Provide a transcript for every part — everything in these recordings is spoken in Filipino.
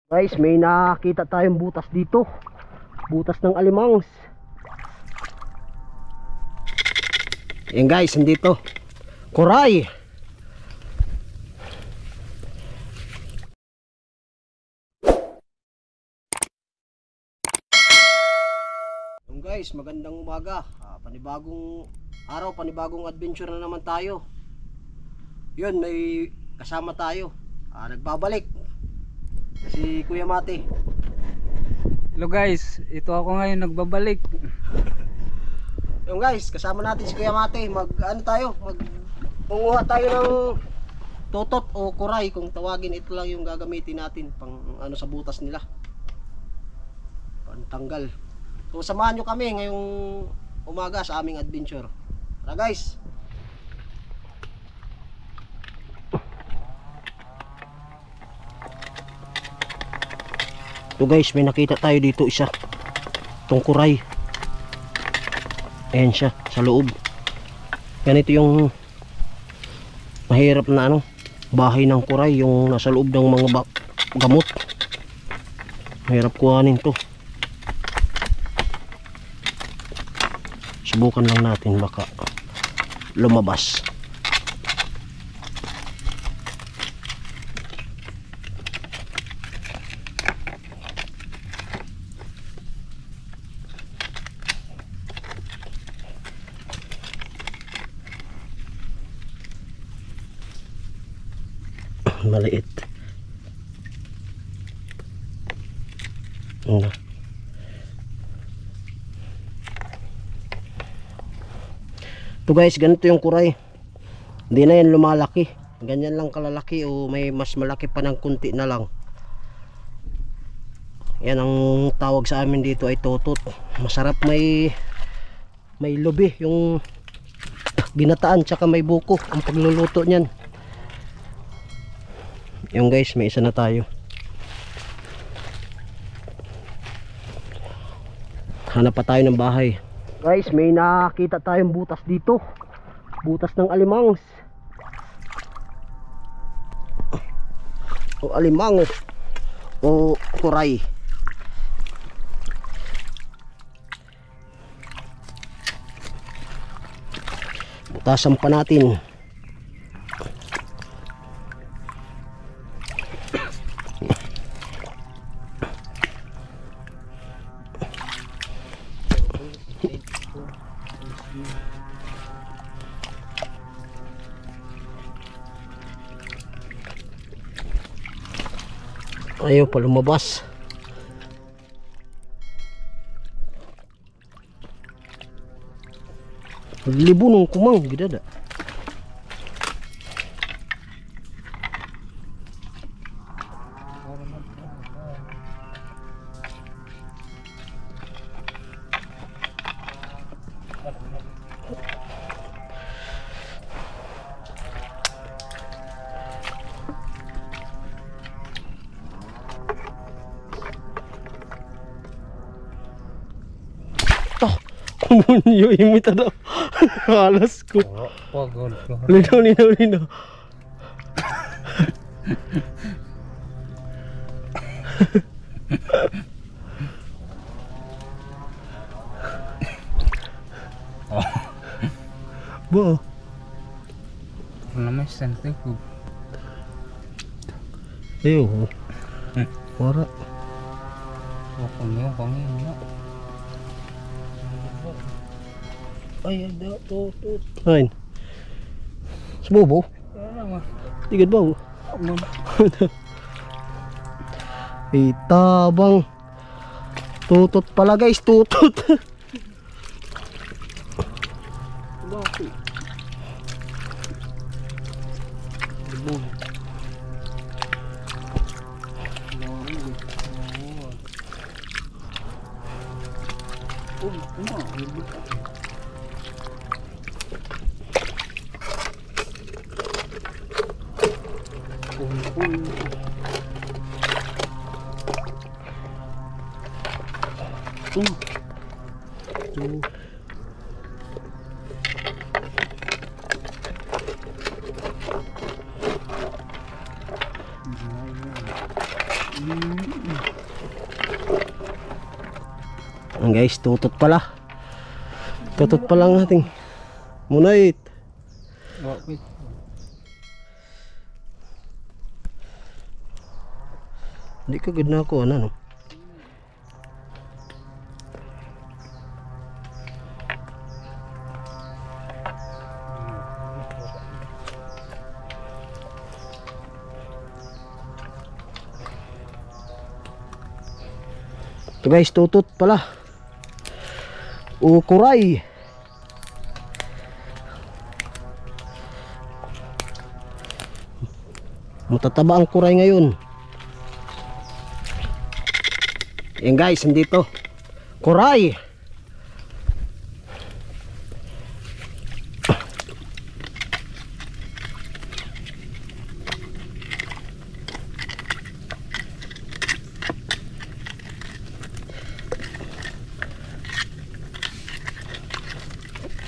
Guys, may nakita tayong butas dito. Butas ng alimangs. Yan guys, nandito. Kuray. Yan guys, magandang umaga. Panibagong araw, panibagong adventure na naman tayo. Yun, may kasama tayo. Nagbabalik si Kuya Mate. Hello guys, ito ako ngayon nagbabalik. Yung guys, kasama natin si Kuya Mate. Manguha tayo ng totot o kuray kung tawagin. Ito lang yung gagamitin natin pang sa butas nila, pantanggal. So samahan nyo kami ngayong umaga sa aming adventure. Tara guys. So guys, may nakita tayo dito isa. Itong kuray. Ayan siya, sa loob. Ganito yung mahirap na bahay ng kuray. Yung nasa loob ng mga gamot. Mahirap kuhanin to. Subukan lang natin, baka lumabas. Maliit. Ito guys, ganito yung kuray. Hindi na yan lumalaki. Ganyan lang kalalaki o may mas malaki pa ng kunti na lang. Yan ang tawag sa amin dito ay totot. Masarap, may lubi yung ginataan, tsaka may buko ang pagluluto niyan. Yung guys, may isa na tayo. Hanap pa tayo ng bahay. Guys, may nakita tayong butas dito. Butas ng alimangs. O alimang o kuray. Butasan pa natin. Ayaw pa lumabas. Libo nung kumang gidada. Kumunyo, imita daw. Halas ko. Linaw. Ba? Ano naman sente ko? Ayaw. Wala. Pangin mo. Ay, ada totot. Ayun. Sububo? Tigad ba? Tabang. Tutot pala guys, tutot. Bakit? Ang guys, tutot pala. Tutot pala ang ating munait. Okay. Hindi ka good na ako, ano no? Ito guys, tutot pala. O kuray. Matataba ang kuray ngayon. Yan guys, nandito. Kuray.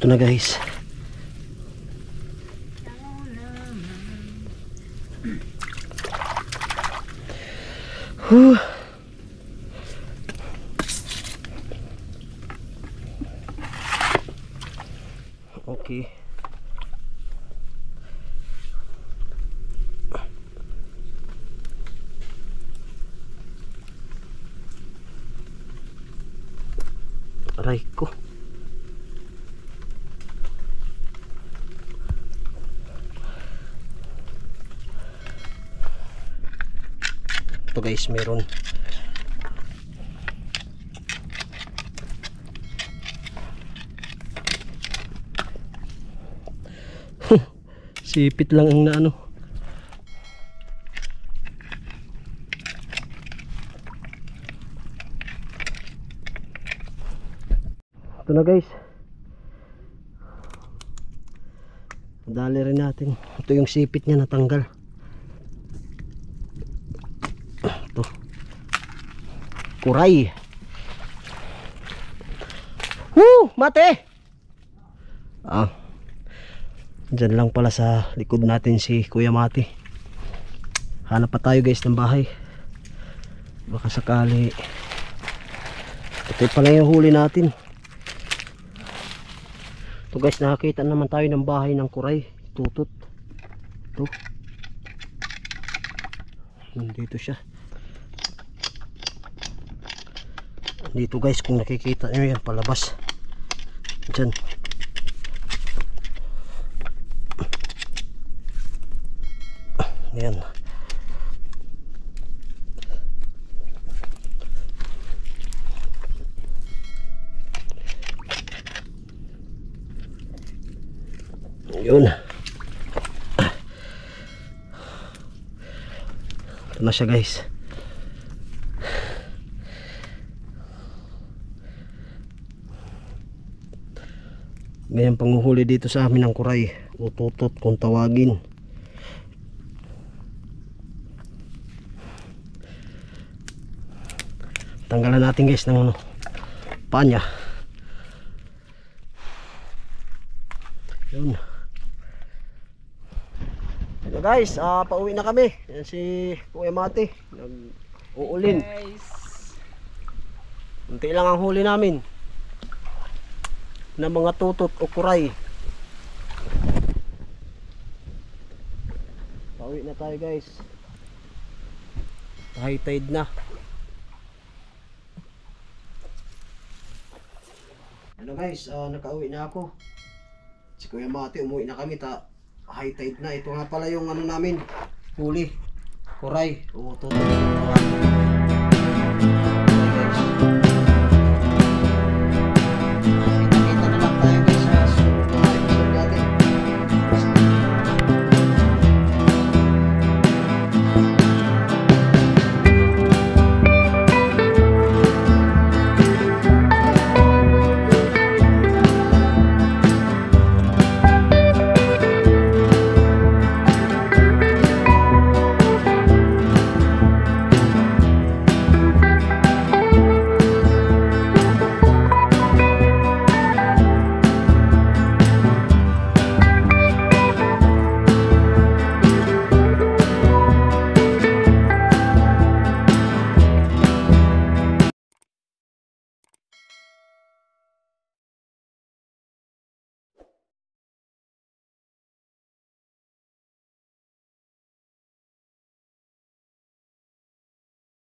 Ito na guys. Okay. Aray ko. Ito guys, meron. Sipit lang ang naano. Ito na guys. Dali rin natin. Ito yung sipit niya natanggal. Ito. Kuray. Woo! Mate! Ah. Diyan lang pala sa likod natin si Kuya Mati. Hanap pa tayo guys ng bahay. Baka sakali. Ito pala yung huli natin. Ito guys, nakakita naman tayo ng bahay ng kuray. Tutot. Ito. Nandito siya. Dito guys, kung nakikita nyo yan, palabas. Diyan. Yan. Yun. Ito na siya guys. Ganyan panguhuli dito sa amin ng kuray o tutot kung tawagin. Tanggalan natin guys ng panya. Yun. Hello guys, pauwi na kami. Yan si Kuya Mati. Nag-uulin. Unti lang ang huli namin na mga tutot o kuray. Pauwi na tayo guys. High tide na. Hello guys, nakauwi na ako. Si Kuya Mati, umuwi na kami. High tide na. Ito nga pala yung ano namin, huli, kuray o tutot.